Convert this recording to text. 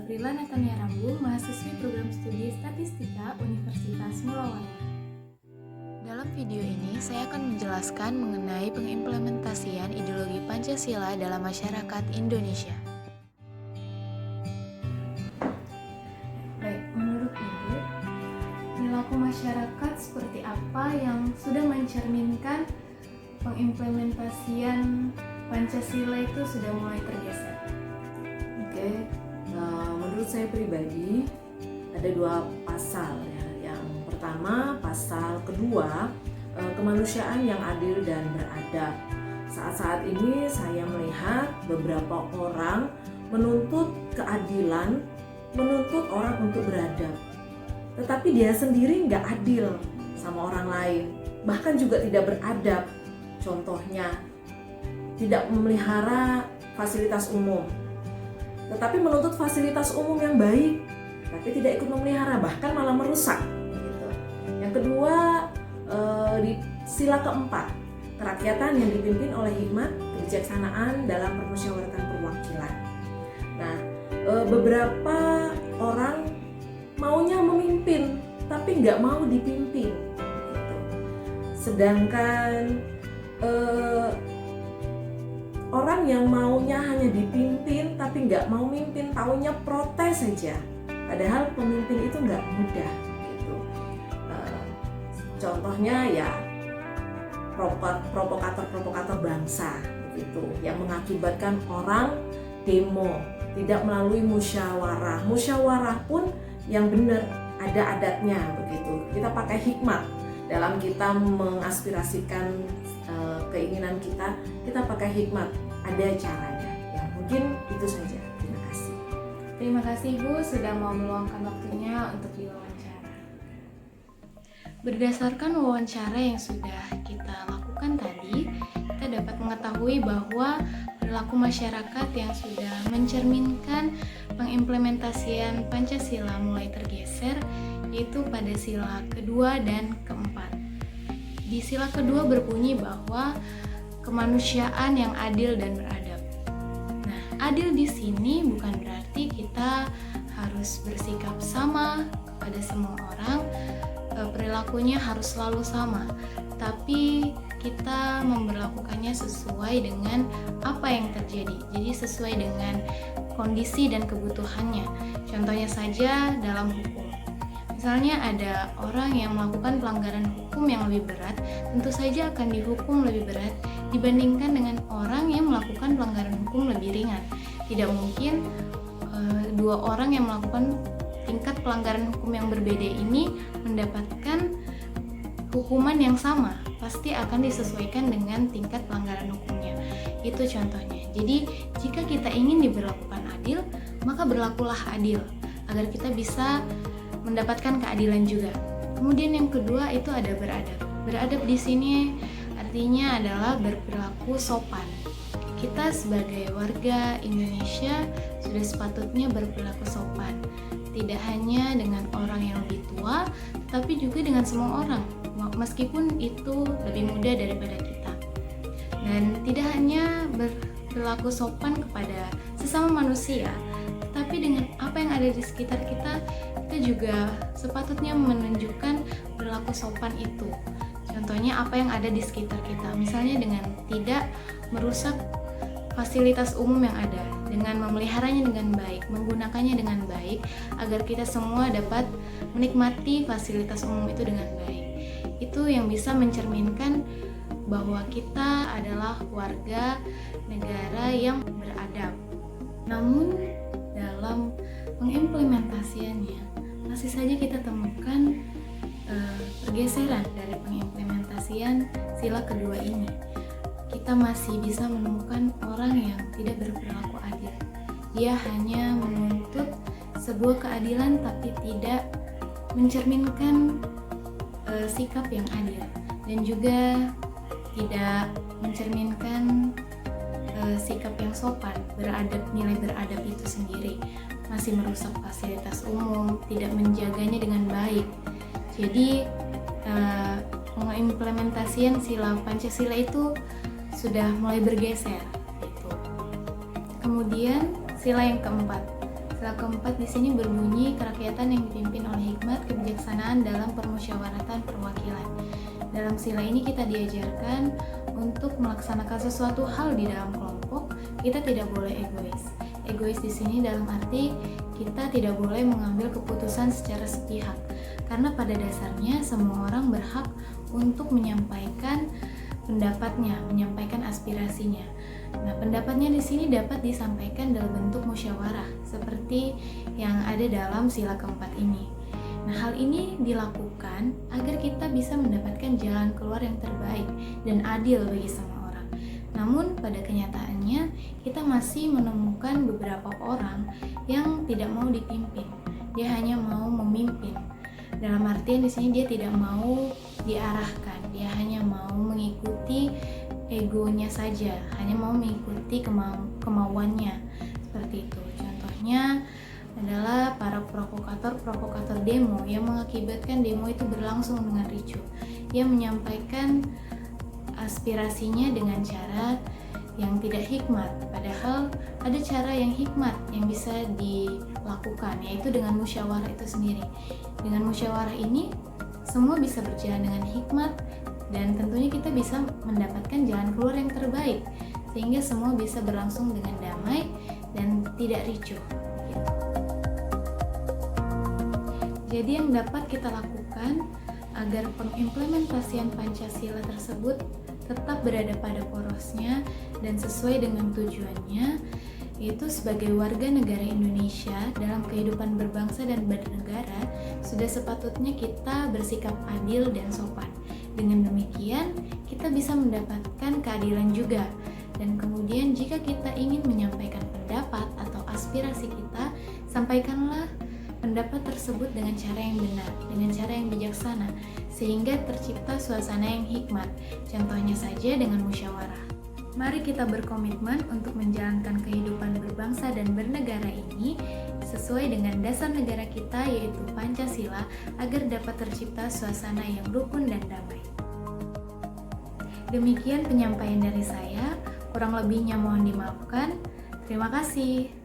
Zafrila Natania Rambung, mahasiswi program studi Statistika Universitas Mulawarna. Dalam video ini, saya akan menjelaskan mengenai pengimplementasian ideologi Pancasila dalam masyarakat Indonesia. Baik, menurut Ibu, perilaku masyarakat seperti apa yang sudah mencerminkan pengimplementasian Pancasila itu sudah mulai tergeser? Menurut saya pribadi ada dua pasal ya. Yang pertama pasal kedua, kemanusiaan yang adil dan beradab. Saat-saat ini saya melihat beberapa orang menuntut keadilan, menuntut orang untuk beradab, tetapi dia sendiri nggak adil sama orang lain, bahkan juga tidak beradab. Contohnya tidak memelihara fasilitas umum, tetapi menuntut fasilitas umum yang baik, tapi tidak ikut memelihara, bahkan malah merusak. Gitu. Yang kedua, di sila keempat, kerakyatan yang dipimpin oleh hikmat, kebijaksanaan dalam permusyawaratan perwakilan. Nah, beberapa orang maunya memimpin, tapi nggak mau dipimpin. Gitu. Sedangkan orang yang maunya hanya dipimpin tapi nggak mau mimpin, taunya protes saja. Padahal pemimpin itu nggak mudah. Gitu. Contohnya ya provokator bangsa, gitu, yang mengakibatkan orang demo tidak melalui musyawarah. Musyawarah pun yang benar, ada adatnya, begitu. Kita pakai hikmat dalam kita mengaspirasikan keinginan kita pakai hikmat, ada caranya. Ya, mungkin itu saja. Terima kasih. Terima kasih Bu sudah mau meluangkan waktunya untuk diwawancara. Berdasarkan wawancara yang sudah kita lakukan tadi, kita dapat mengetahui bahwa perilaku masyarakat yang sudah mencerminkan pengimplementasian Pancasila mulai tergeser, yaitu pada sila kedua dan keempat. Di sila kedua berbunyi bahwa kemanusiaan yang adil dan beradab. Nah, adil di sini bukan berarti kita harus bersikap sama kepada semua orang, perilakunya harus selalu sama, tapi kita memberlakukannya sesuai dengan apa yang terjadi. Jadi sesuai dengan kondisi dan kebutuhannya. Contohnya saja dalam hukum. Misalnya ada orang yang melakukan pelanggaran hukum yang lebih berat, tentu saja akan dihukum lebih berat dibandingkan dengan orang yang melakukan pelanggaran hukum lebih ringan. Tidak mungkin dua orang yang melakukan tingkat pelanggaran hukum yang berbeda ini mendapatkan hukuman yang sama. Pasti akan disesuaikan dengan tingkat pelanggaran hukumnya. Itu contohnya. Jadi, jika kita ingin diberlakukan adil, maka berlakulah adil agar kita bisa mendapatkan keadilan juga. Kemudian yang kedua itu ada beradab. Beradab di sini artinya adalah berperilaku sopan. Kita sebagai warga Indonesia sudah sepatutnya berperilaku sopan. Tidak hanya dengan orang yang lebih tua, tapi juga dengan semua orang, meskipun itu lebih muda daripada kita. Dan tidak hanya berperilaku sopan kepada sesama manusia, tapi dengan apa yang ada di sekitar kita juga sepatutnya menunjukkan perilaku sopan itu. Contohnya apa yang ada di sekitar kita, misalnya dengan tidak merusak fasilitas umum yang ada, dengan memeliharanya dengan baik, menggunakannya dengan baik, agar kita semua dapat menikmati fasilitas umum itu dengan baik. Itu yang bisa mencerminkan bahwa kita adalah warga negara yang beradab. Namun dalam pengimplementasiannya masih saja kita temukan pergeseran dari pengimplementasian sila kedua ini. Kita masih bisa menemukan orang yang tidak berperilaku adil. Dia hanya menuntut sebuah keadilan tapi tidak mencerminkan sikap yang adil, dan juga tidak mencerminkan sikap yang sopan, beradab, nilai beradab itu sendiri. Masih merusak fasilitas umum, tidak menjaganya dengan baik. Jadi pengimplementasian sila Pancasila itu sudah mulai bergeser gitu. Kemudian sila yang keempat, Sila keempat di sini berbunyi kerakyatan yang dipimpin oleh hikmat kebijaksanaan dalam permusyawaratan perwakilan. Dalam sila ini kita diajarkan untuk melaksanakan sesuatu hal di dalam kelompok, kita tidak boleh egois. Egois di sini dalam arti kita tidak boleh mengambil keputusan secara sepihak, karena pada dasarnya semua orang berhak untuk menyampaikan pendapatnya, menyampaikan aspirasinya. Nah, pendapatnya di sini dapat disampaikan dalam bentuk musyawarah, seperti yang ada dalam sila keempat ini. Nah, hal ini dilakukan agar kita bisa mendapatkan jalan keluar yang terbaik dan adil bagi semua orang. Namun, pada kenyataannya, kita masih menemukan beberapa orang yang tidak mau dipimpin. Dia hanya mau memimpin. Dalam artian di sini dia tidak mau diarahkan, dia hanya mau mengikuti egonya saja, hanya mau mengikuti kemauannya. Seperti itu. Contohnya adalah para provokator demo yang mengakibatkan demo itu berlangsung dengan ricuh. Ia menyampaikan aspirasinya dengan cara yang tidak hikmat, padahal ada cara yang hikmat yang bisa dilakukan, yaitu dengan musyawarah itu sendiri. Dengan musyawarah ini semua bisa berjalan dengan hikmat dan tentunya kita bisa mendapatkan jalan keluar yang terbaik sehingga semua bisa berlangsung dengan damai dan tidak ricuh. Jadi yang dapat kita lakukan agar pengimplementasian Pancasila tersebut tetap berada pada porosnya dan sesuai dengan tujuannya, yaitu sebagai warga negara Indonesia dalam kehidupan berbangsa dan bernegara, sudah sepatutnya kita bersikap adil dan sopan. Dengan demikian, kita bisa mendapatkan keadilan juga. Dan kemudian jika kita ingin menyampaikan pendapat atau aspirasi kita, sampaikanlah pendapat tersebut dengan cara yang benar, dengan cara yang bijaksana, sehingga tercipta suasana yang hikmat. Contohnya saja dengan musyawarah. Mari kita berkomitmen untuk menjalankan kehidupan berbangsa dan bernegara ini sesuai dengan dasar negara kita, yaitu Pancasila, agar dapat tercipta suasana yang rukun dan damai. Demikian penyampaian dari saya, kurang lebihnya mohon dimaafkan. Terima kasih.